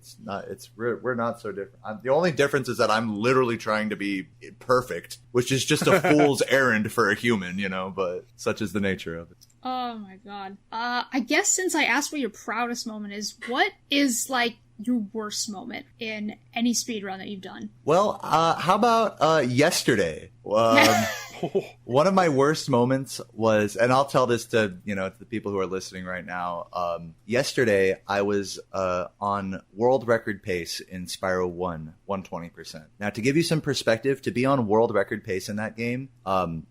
We're not so different. The only difference is that I'm literally trying to be perfect, which is just a fool's errand for a human, but such is the nature of it. Oh my God. I guess since I asked what your proudest moment is, what is like your worst moment in any speedrun that you've done? Well, how about yesterday? One of my worst moments was, and I'll tell this to to the people who are listening right now. Yesterday, I was on world record pace in Spyro 1, 120%. Now, to give you some perspective, to be on world record pace in that game,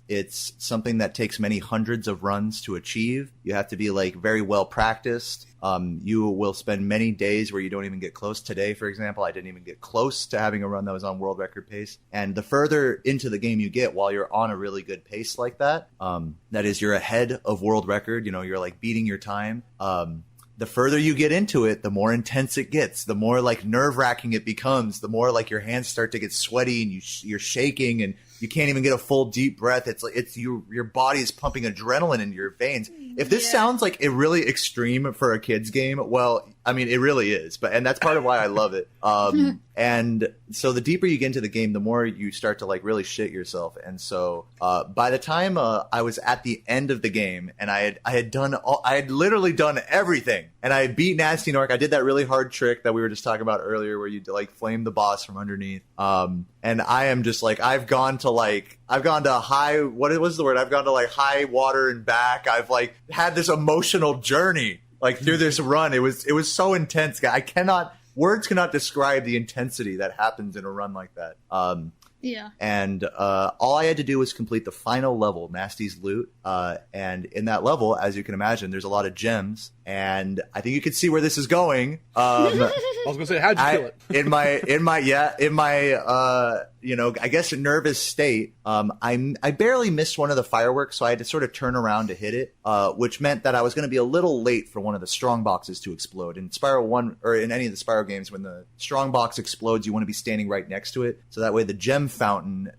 it's something that takes many hundreds of runs to achieve. You have to be like very well practiced. You will spend many days where you don't even get close. Today, for example, I didn't even get close to having a run that was on world record pace. And the further into the game you get while you're on a really good pace like that, that is, you're ahead of world record, you're like beating your time. The further you get into it, the more intense it gets, the more like nerve wracking it becomes, the more like your hands start to get sweaty and you're shaking and you can't even get a full deep breath. It's like your body is pumping adrenaline in your veins. If this sounds like a really extreme for a kid's game, well, I mean, it really is, and that's part of why I love it. And so the deeper you get into the game, the more you start to like really shit yourself. And so by the time I was at the end of the game, and I had literally done everything, and I had beat Nasty Nork. I did that really hard trick that we were just talking about earlier, where you like flame the boss from underneath. And I am just like, I've gone to high, what was the word? I've gone to like high water and back. I've like had this emotional journey like through this run. It was so intense. Words cannot describe the intensity that happens in a run like that. And all I had to do was complete the final level, Nasty's Loot. And in that level, as you can imagine, there's a lot of gems. And I think you can see where this is going. I was gonna say, how'd you kill it? in my I guess nervous state, I barely missed one of the fireworks, so I had to sort of turn around to hit it, which meant that I was going to be a little late for one of the strong boxes to explode. In Spyro 1, or in any of the Spyro games, when the strong box explodes, you want to be standing right next to it, so that way the gem fountain,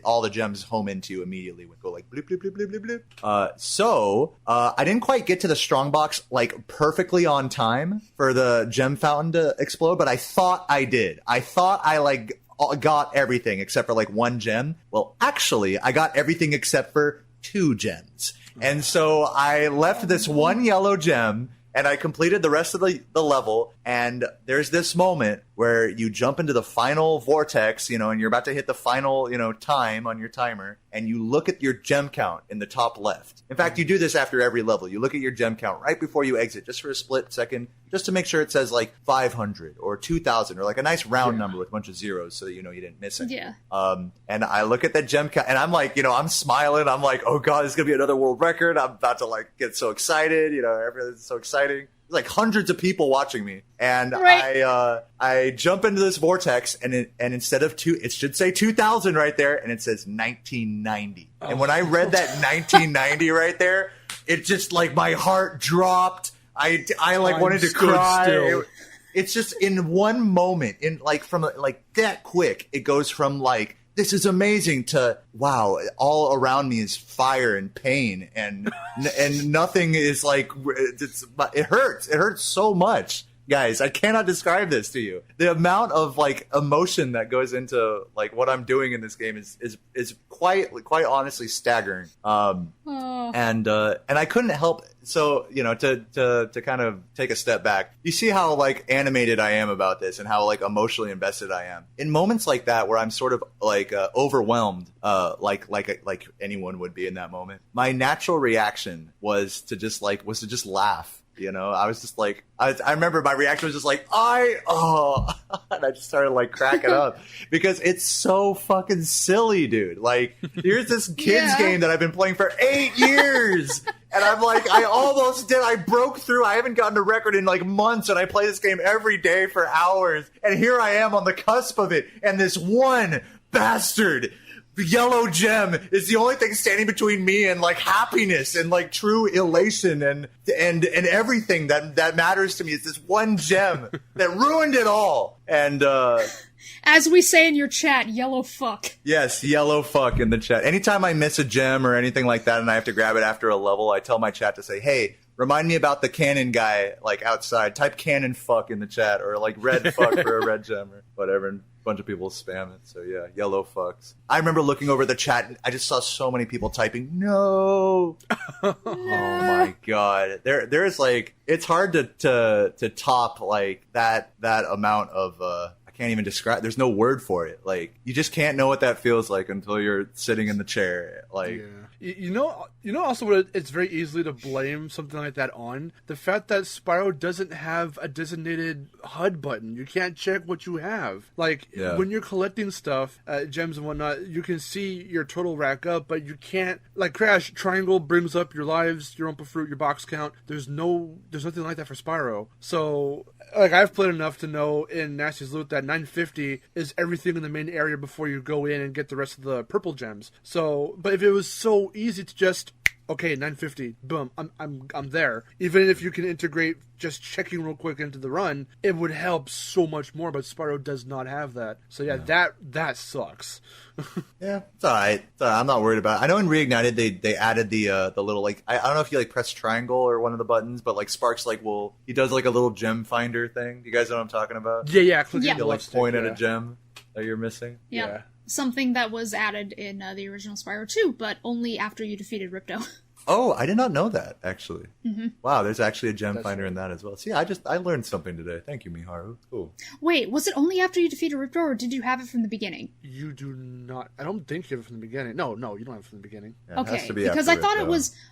all the gems home into you immediately would go like bloop, bloop, bloop, bloop, bloop, bloop. So I didn't quite get to the strong box like perfectly on time for the gem fountain to explode, but I thought I did. I thought I like got everything except for like one gem. Well, actually, I got everything except for 2 gems. And so I left this one yellow gem, and I completed the rest of the level. And there's this moment where you jump into the final vortex, and you're about to hit the final, time on your timer, and you look at your gem count in the top left. In fact, you do this after every level. You look at your gem count right before you exit, just for a split second, just to make sure it says like 500 or 2,000 or like a nice round number with a bunch of zeros, so that you didn't miss anything. And I look at that gem count, and I'm like, I'm smiling. I'm like, oh god, this is gonna be another world record. I'm about to like get so excited. Everything's so exciting. There's like hundreds of people watching me, and I jump into this vortex, and instead of it should say 2000 right there, and it says 1990. Oh. And when I read that 1990 right there, it just like my heart dropped. I like wanted to cry. It's just in one moment, in like from like that quick, it goes from like, this is amazing to, wow, all around me is fire and pain, and nothing is like, it hurts. It hurts so much. Guys, I cannot describe this to you. The amount of like emotion that goes into like what I'm doing in this game is quite honestly staggering. And I couldn't help. So, to kind of take a step back, you see how like animated I am about this and how like emotionally invested I am. In moments like that where I'm sort of like overwhelmed, like anyone would be in that moment, my natural reaction was to just laugh. I was just like, I remember my reaction was just like, and I just started like cracking up because it's so fucking silly, dude. Like, here's this kid's game that I've been playing for 8 years. And I'm like, I broke through. I haven't gotten a record in like months, and I play this game every day for hours. And here I am on the cusp of it. And this one bastard yellow gem is the only thing standing between me and like happiness and like true elation and everything that matters to me. Is this one gem that ruined it all. And as we say in your chat, yellow fuck. Yes, yellow fuck in the chat. Anytime I miss a gem or anything like that and I have to grab it after a level, I tell my chat to say, hey, remind me about the cannon guy like outside. Type cannon fuck in the chat, or like red fuck for a red gem or whatever. And a bunch of people spam it. So yeah, yellow fucks. I remember looking over the chat and I just saw so many people typing no. Oh my god. There is like, it's hard to top like that amount of I can't even describe. There's no word for it. Like, you just can't know what that feels like until you're sitting in the chair. Like, You know also what it's very easily to blame something like that on? The fact that Spyro doesn't have a designated HUD button. You can't check what you have. Like, when you're collecting stuff, gems and whatnot, you can see your total rack up, but you can't, like Crash, triangle brings up your lives, your Oompa Fruit, your box count. There's nothing like that for Spyro. So, like, I've played enough to know in Nasty's Loot that 950 is everything in the main area before you go in and get the rest of the purple gems. So, but if it was so easy to just okay, 950, boom, I'm there. Even if you can integrate just checking real quick into the run, it would help so much more. But Spyro does not have that. So yeah. that sucks. Yeah, it's all right. I'm not worried about it. I know in Reignited they added the little like I don't know if you like press triangle or one of the buttons, but like Sparks like he does like a little gem finder thing. You guys know what I'm talking about? Yeah. You'll like point at a gem that you're missing. Yeah. Something that was added in the original Spyro 2, but only after you defeated Ripto. Oh, I did not know that, actually. Mm-hmm. Wow, there's actually a gem finder in that as well. See, I learned something today. Thank you, Miharu. Cool. Wait, was it only after you defeated Ripto, or did you have it from the beginning? You do not. I don't think you have it from the beginning. No, you don't have it from the beginning. Yeah, okay, because I thought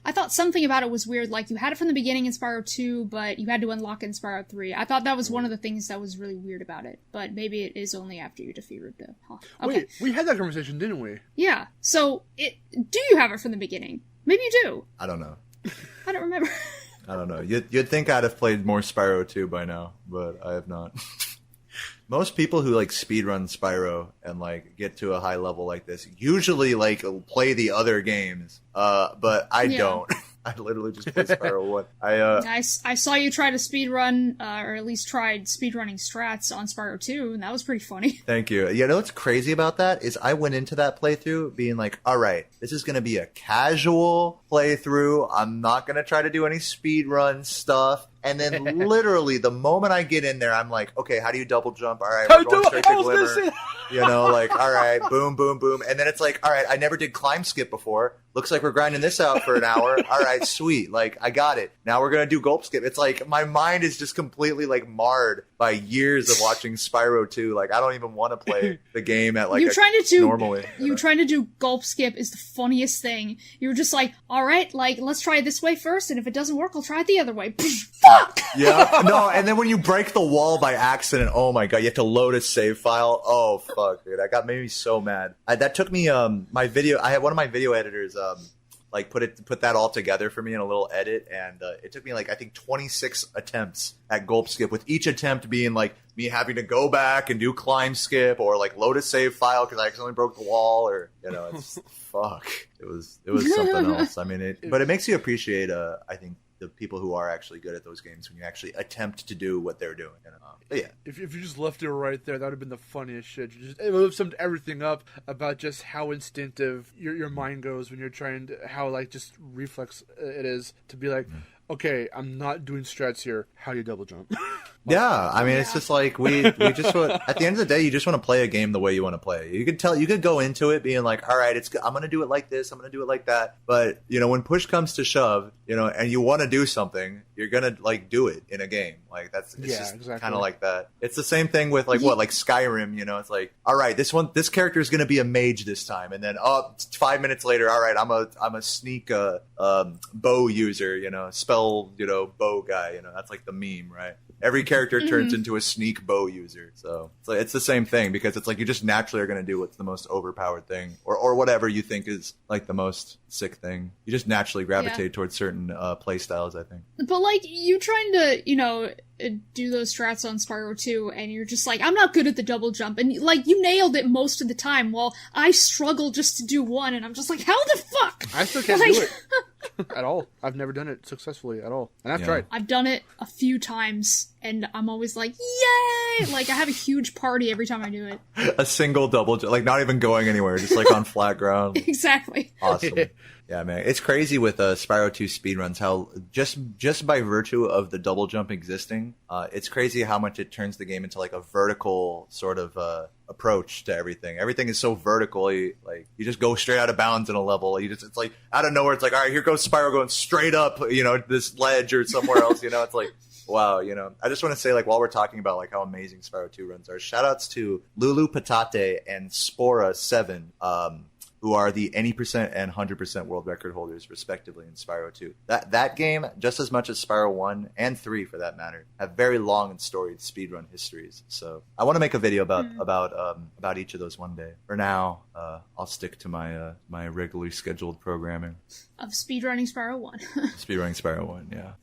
I thought something about it was weird. Like, you had it from the beginning in Spyro 2, but you had to unlock it in Spyro 3. I thought that was one of the things that was really weird about it. But maybe it is only after you defeat Ripto. Huh. Okay. Wait, we had that conversation, didn't we? Yeah. So, do you have it from the beginning? Maybe you do. I don't know. I don't remember. I don't know. You'd think I'd have played more Spyro 2 by now, but I have not. Most people who like speedrun Spyro and like get to a high level like this usually like play the other games, but I don't. I literally just play Spyro 1. I saw you try to speedrun, or at least tried speedrunning strats on Spyro 2, and that was pretty funny. Thank you. You know what's crazy about that is I went into that playthrough being like, all right, this is going to be a casual playthrough. I'm not going to try to do any speedrun stuff. And then literally the moment I get in there, I'm like, okay, how do you double jump? All right, we're going straight to Glimmer. You know, like, all right, boom, boom, boom. And then it's like, all right, I never did climb skip before. Looks like we're grinding this out for an hour. All right, sweet. Like, I got it. Now we're going to do gulp skip. It's like my mind is just completely like marred by years of watching Spyro 2. Like, I don't even want to play the game at like normally. Trying to do gulp skip is the funniest thing. You were just like, all right, like, let's try it this way first. And if it doesn't work, I'll try it the other way. Fuck! Yeah, no, and then when you break the wall by accident, oh my god, you have to load a save file. Oh fuck, dude, that made me so mad. That took me my video. I had one of my video editors like put that all together for me in a little edit, and it took me like I think 26 attempts at gulp skip, with each attempt being like me having to go back and do climb skip or like load a save file because I accidentally broke the wall, or you know, it's fuck. It was something else. I mean, but it makes you appreciate I think the people who are actually good at those games when you actually attempt to do what they're doing. You know? But yeah. If you just left it right there, that would have been the funniest shit. It would have summed everything up about just how instinctive your mind goes when you're trying to, how like just reflex it is to be like, okay, I'm not doing strats here. How do you double jump? Yeah, I mean, it's just like we just want, at the end of the day, you just want to play a game the way you want to play. You could go into it being like, all right, I'm going to do it like this, I'm going to do it like that. But, you know, when push comes to shove, you know, and you want to do something, you're going to like do it in a game. Like it's just exactly. Kind of like that. It's the same thing with like like Skyrim, you know, it's like, all right, this character is going to be a mage this time. And then 5 minutes later, all right, I'm a sneak bow user, you know, spell, you know, bow guy, you know, that's like the meme, right? Every character turns into a sneak bow user. So it's the same thing, because it's like you just naturally are going to do what's the most overpowered thing, or whatever you think is like the most sick thing. You just naturally gravitate towards certain play styles, I think. But like, you trying to, you know, do those strats on Spyro 2, and you're just like, I'm not good at the double jump, and like, you nailed it most of the time, while I struggle just to do one, and I'm just like, how the fuck? I still can't do it. At all. I've never done it successfully at all. And I've tried. I've done it a few times, and I'm always like, yay! Like, I have a huge party every time I do it. A single double jump, like not even going anywhere, just like on flat ground. Exactly. Awesome. Yeah, man. It's crazy with Spyro 2 speedruns, how just by virtue of the double jump existing, it's crazy how much it turns the game into like a vertical sort of approach to everything. Everything is so vertically, like you just go straight out of bounds in a level. It's like out of nowhere, it's like, all right, here goes Spyro going straight up, you know, this ledge or somewhere else, you know, it's like, wow, you know. I just want to say, like, while we're talking about like how amazing Spyro 2 runs are, shout outs to Lulu Patate and Spora7, who are the any percent and 100% world record holders, respectively, in Spyro 2. That game, just as much as Spyro 1 and 3, for that matter, have very long and storied speedrun histories. So I want to make a video about each of those one day. For now, I'll stick to my regularly scheduled programming of speedrunning Spyro 1. Speedrunning Spyro 1, yeah.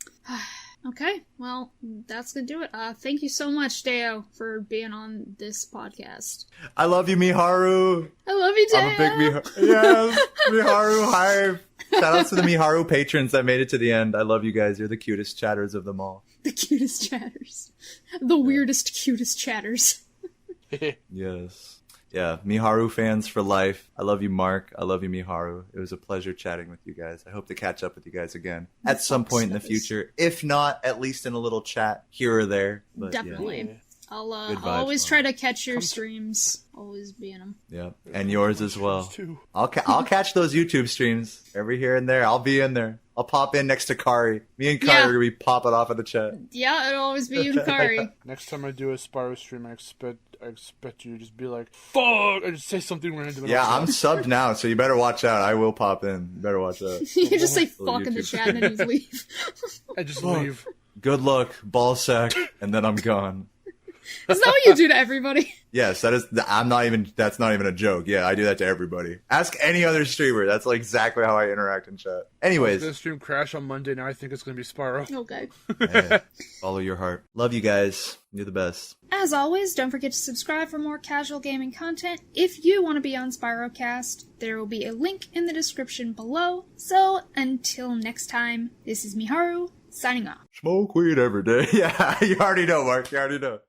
Okay, well, that's gonna do it. Thank you so much, Deo, for being on this podcast. I love you, Miharu. I love you, Deo. I'm a big Miharu. Yes, Miharu hype. Shout out to the Miharu patrons that made it to the end. I love you guys. You're the cutest chatters of them all. The cutest chatters. The weirdest, cutest chatters. Yes. Yeah, Miharu fans for life. I love you, Mark. I love you, Miharu. It was a pleasure chatting with you guys. I hope to catch up with you guys again at some point in the future. If not, at least in a little chat here or there. But, Definitely. Yeah. I'll Good vibes, always man. try to catch your streams. Always be in them. Yeah, and yours as well. Too. I'll catch those YouTube streams every here and there. I'll be in there. I'll pop in next to Kari. Me and Kari Yeah. are gonna be popping off in the chat. Yeah, it'll always be you and Kari. Next time I do a Spyro stream, I expect you to just be like, "Fuck!" and just say something random. Yeah, I'm subbed now, so you better watch out. I will pop in. You better watch out. You just say Little fuck in the YouTube. chat and then you leave. I just Fuck. leave. Good luck, ball sack, and then I'm gone. Is that what you do to everybody? Yes, that's not even a joke. Yeah, I do that to everybody. Ask any other streamer. That's like exactly how I interact in chat. Anyways, The stream crashed on Monday. Now I think it's gonna be Spyro. Okay. hey, follow your heart. Love you guys. You're the best. As always, don't forget to subscribe for more casual gaming content. If you want to be on Spyrocast, there will be a link in the description below. So, until next time, this is Miharu, signing off. Smoke weed every day. Yeah, you already know, Mark. You already know.